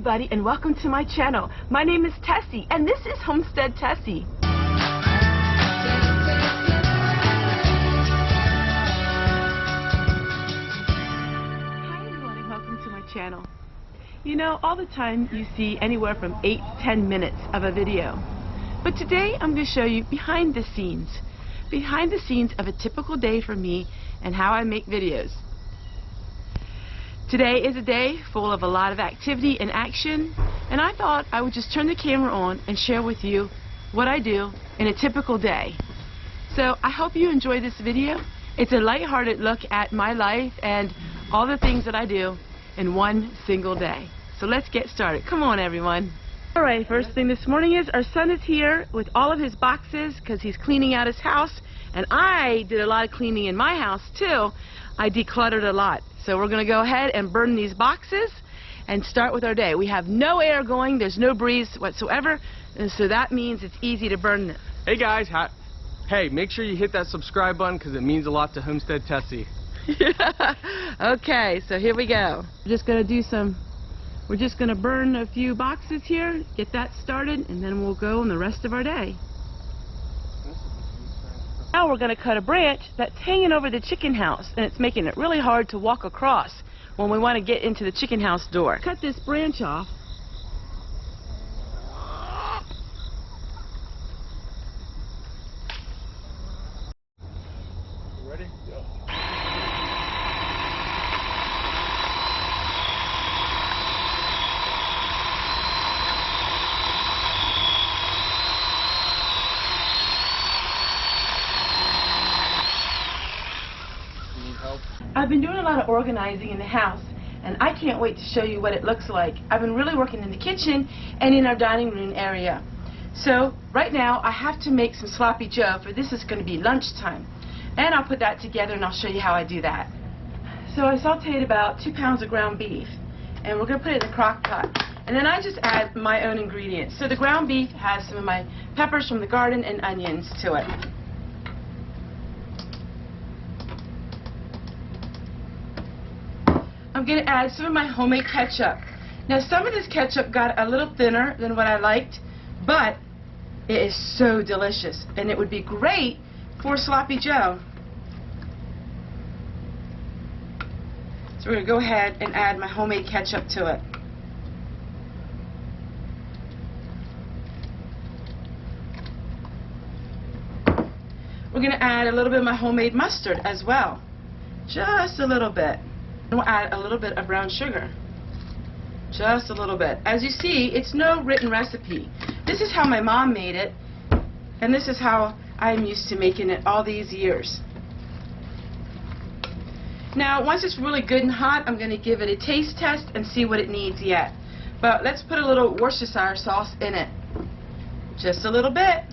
everybody, and welcome to my channel. My name is Tessie, and this is Homestead Tessie. Hi everyone, and welcome to my channel. You know, all the time you see anywhere from 8 to 10 minutes of a video. But today I'm going to show you behind the scenes of a typical day for me and how I make videos. Today is a day full of a lot of activity and action, and I thought I would just turn the camera on and share with you what I do in a typical day. So I hope you enjoy this video. It's a lighthearted look at my life and all the things that I do in one single day. So let's get started. Come on, everyone. Alright, first thing this morning is our son is here with all of his boxes because he's cleaning out his house, and I did a lot of cleaning in my house too. I decluttered a lot. So we're going to go ahead and burn these boxes and start with our day. We have no air going, there's no breeze whatsoever, and so that means it's easy to burn them. Hey guys, hey, make sure you hit that subscribe button because it means a lot to Homestead Tessie. Okay, so here we go. We're just going to burn a few boxes here, get that started, and then we'll go on the rest of our day. Now we're going to cut a branch that's hanging over the chicken house, and it's making it really hard to walk across when we want to get into the chicken house door. Cut this branch off. Ready? Go. I've been doing a lot of organizing in the house, and I can't wait to show you what it looks like. I've been really working in the kitchen and in our dining room area. So right now I have to make some sloppy joe, for this is going to be lunchtime. And I'll put that together and I'll show you how I do that. So I sauteed about 2 pounds of ground beef, and we're going to put it in the crock pot. And then I just add my own ingredients. So the ground beef has some of my peppers from the garden and onions to it. I'm going to add some of my homemade ketchup. Now some of this ketchup got a little thinner than what I liked, but it is so delicious, and it would be great for sloppy joe. So we're going to go ahead and add my homemade ketchup to it. We're going to add a little bit of my homemade mustard as well. Just a little bit. And we'll add a little bit of brown sugar. Just a little bit. As you see, it's no written recipe. This is how my mom made it, and this is how I'm used to making it all these years. Now, once it's really good and hot, I'm going to give it a taste test and see what it needs yet. But let's put a little Worcestershire sauce in it. Just a little bit.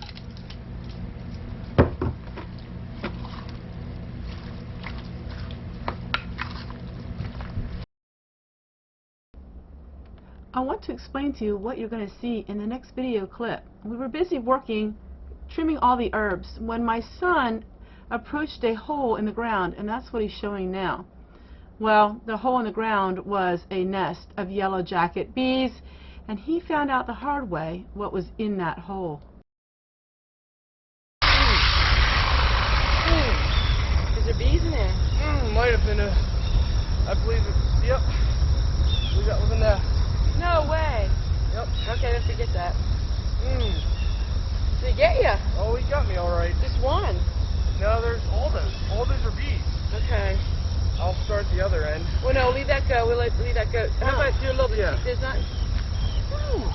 I want to explain to you what you're going to see in the next video clip. We were busy working, trimming all the herbs, when my son approached a hole in the ground, and that's what he's showing now. Well, the hole in the ground was a nest of yellow jacket bees, and he found out the hard way what was in that hole. Is there bees in there? Might have been I believe it's, yep. I believe that was in there. No way. Yep. Okay, then forget that. Did he get you? Oh, he got me all right. Just one. No, there's all those. All those are bees. Okay. I'll start the other end. Well, no, leave that go. We'll leave that go. How about do a little bit? Yeah. There's not. No.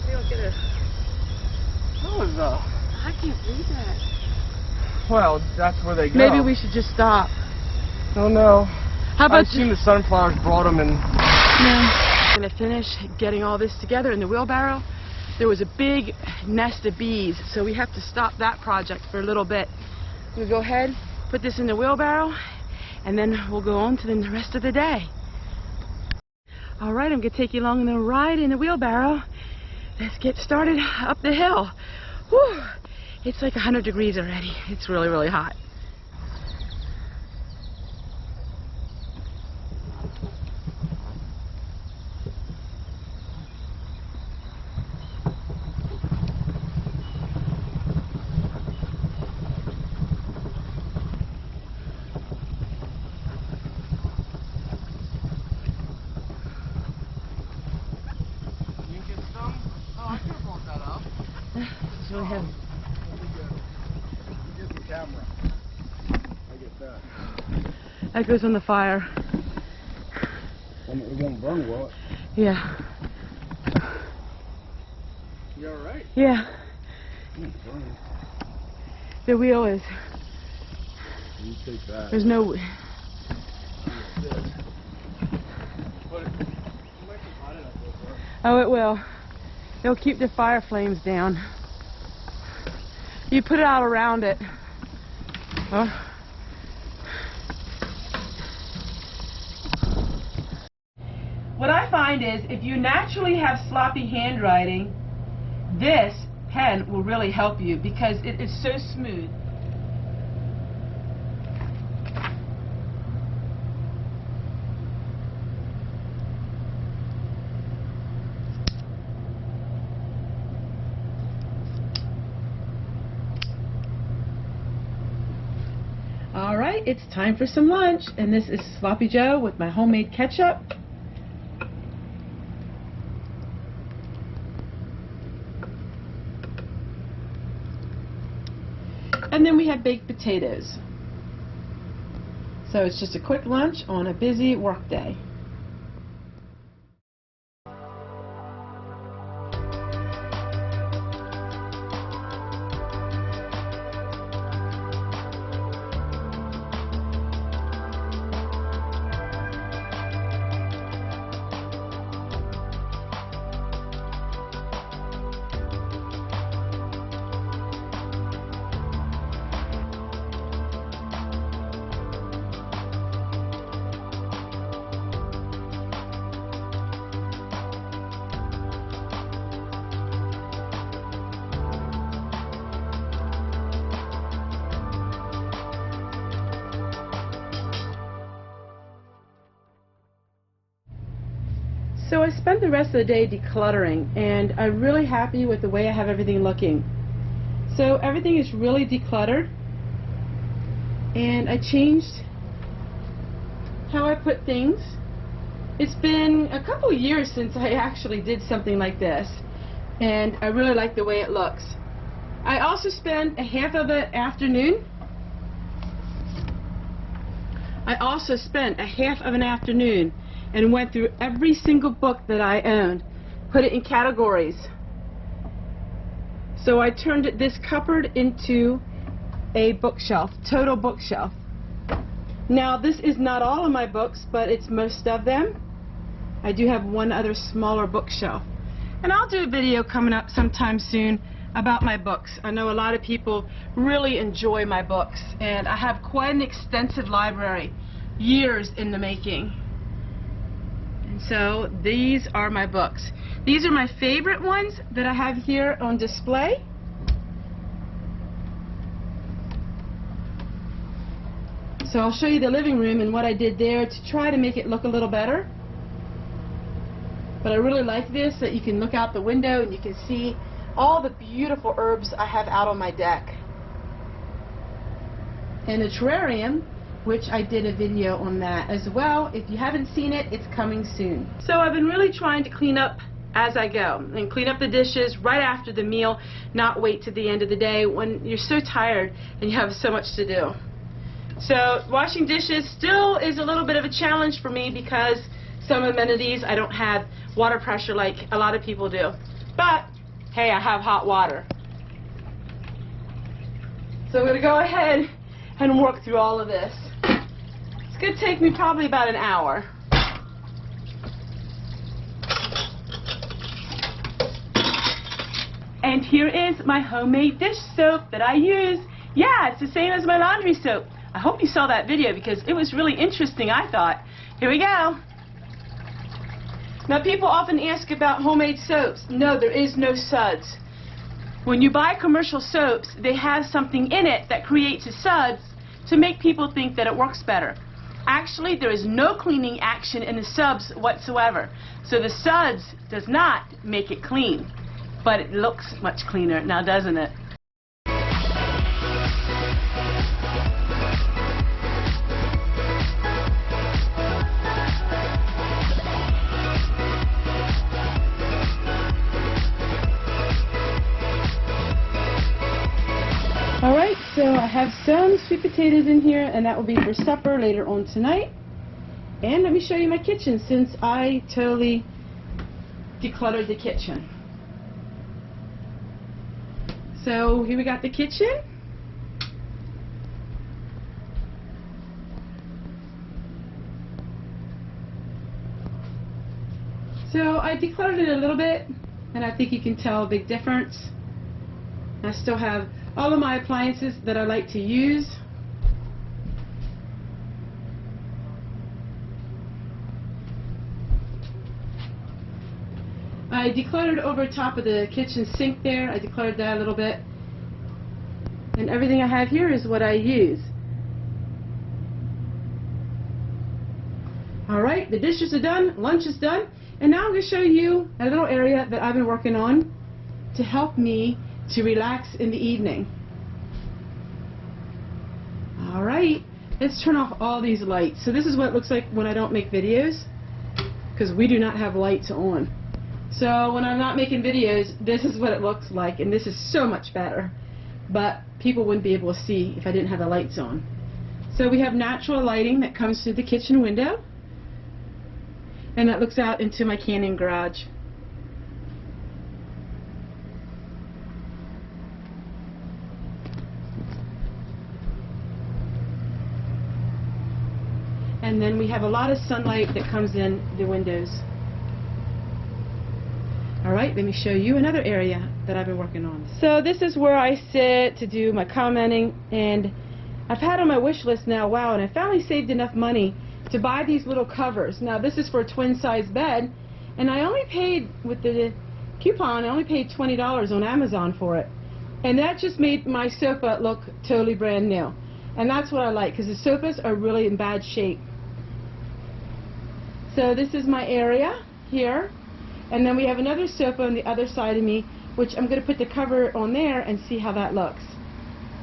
We don't get a. That was I can't believe that. Well, that's where they go. Maybe we should just stop. Oh no. How about I've seen the sunflowers brought them and. No. I'm going to finish getting all this together in the wheelbarrow. There was a big nest of bees, so we have to stop that project for a little bit. We'll go ahead, put this in the wheelbarrow, and then we'll go on to the rest of the day. Alright, I'm going to take you along on the ride in the wheelbarrow. Let's get started up the hill. Whew. It's like 100 degrees already. It's really, really hot. It's really heavy. Get the camera. I get that. That goes on the fire. And it won't burn, will it? Yeah. You alright? Yeah. It's burning. The wheel is. You take that. There's no. Oh, it will. It'll keep the fire flames down. You put it out around it. Oh. What I find is if you naturally have sloppy handwriting, this pen will really help you because it is so smooth. Alright, it's time for some lunch, and this is Sloppy Joe with my homemade ketchup. And then we have baked potatoes. So it's just a quick lunch on a busy work day. So I spent the rest of the day decluttering, and I'm really happy with the way I have everything looking. So everything is really decluttered, and I changed how I put things. It's been a couple years since I actually did something like this, and I really like the way it looks. I also spent a half of an afternoon and went through every single book that I owned, put it in categories. So I turned this cupboard into a bookshelf, total bookshelf. Now this is not all of my books, but it's most of them. I do have one other smaller bookshelf. And I'll do a video coming up sometime soon about my books. I know a lot of people really enjoy my books, and I have quite an extensive library, years in the making. So these are my books. These are my favorite ones that I have here on display. So I'll show you the living room and what I did there to try to make it look a little better. But I really like this, that you can look out the window and you can see all the beautiful herbs I have out on my deck. And the terrarium, which I did a video on that as well. If you haven't seen it, it's coming soon. So I've been really trying to clean up as I go and clean up the dishes right after the meal, not wait to the end of the day when you're so tired and you have so much to do. So washing dishes still is a little bit of a challenge for me because some amenities I don't have water pressure like a lot of people do. But hey, I have hot water. So I'm going to go ahead and work through all of this. It's going to take me probably about an hour. And here is my homemade dish soap that I use. Yeah, it's the same as my laundry soap. I hope you saw that video because it was really interesting, I thought. Here we go. Now people often ask about homemade soaps. No, there is no suds. When you buy commercial soaps, they have something in it that creates a suds to make people think that it works better. Actually, there is no cleaning action in the subs whatsoever. So the suds does not make it clean, but it looks much cleaner now, doesn't it? have some sweet potatoes in here, and that will be for supper later on tonight. And let me show you my kitchen, since I totally decluttered the kitchen. So here we got the kitchen. So I decluttered it a little bit, and I think you can tell a big difference. I still have all of my appliances that I like to use. I decluttered over top of the kitchen sink there. I decluttered that a little bit. And everything I have here is what I use. Alright, the dishes are done, lunch is done, and now I'm going to show you a little area that I've been working on to help me to relax in the evening. Alright, let's turn off all these lights. So this is what it looks like when I don't make videos, because we do not have lights on. So when I'm not making videos, this is what it looks like, and this is so much better. But people wouldn't be able to see if I didn't have the lights on. So we have natural lighting that comes through the kitchen window, and that looks out into my canning garage. And then we have a lot of sunlight that comes in the windows. Alright, let me show you another area that I've been working on. So this is where I sit to do my commenting, and I've had on my wish list now, wow, and I finally saved enough money to buy these little covers. Now this is for a twin size bed, and I only paid, with the coupon, I only paid $20 on Amazon for it. And that just made my sofa look totally brand new. And that's what I like, because the sofas are really in bad shape. So this is my area here. And then we have another sofa on the other side of me, which I'm going to put the cover on there and see how that looks.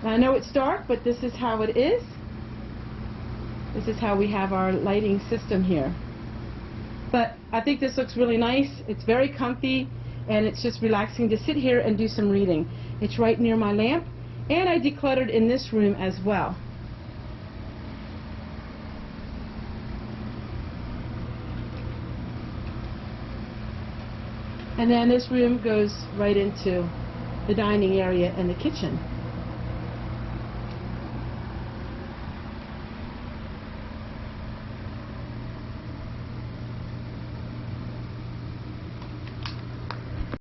Now, I know it's dark, but this is how it is. This is how we have our lighting system here. But I think this looks really nice. It's very comfy, and it's just relaxing to sit here and do some reading. It's right near my lamp, and I decluttered in this room as well. And then this room goes right into the dining area and the kitchen.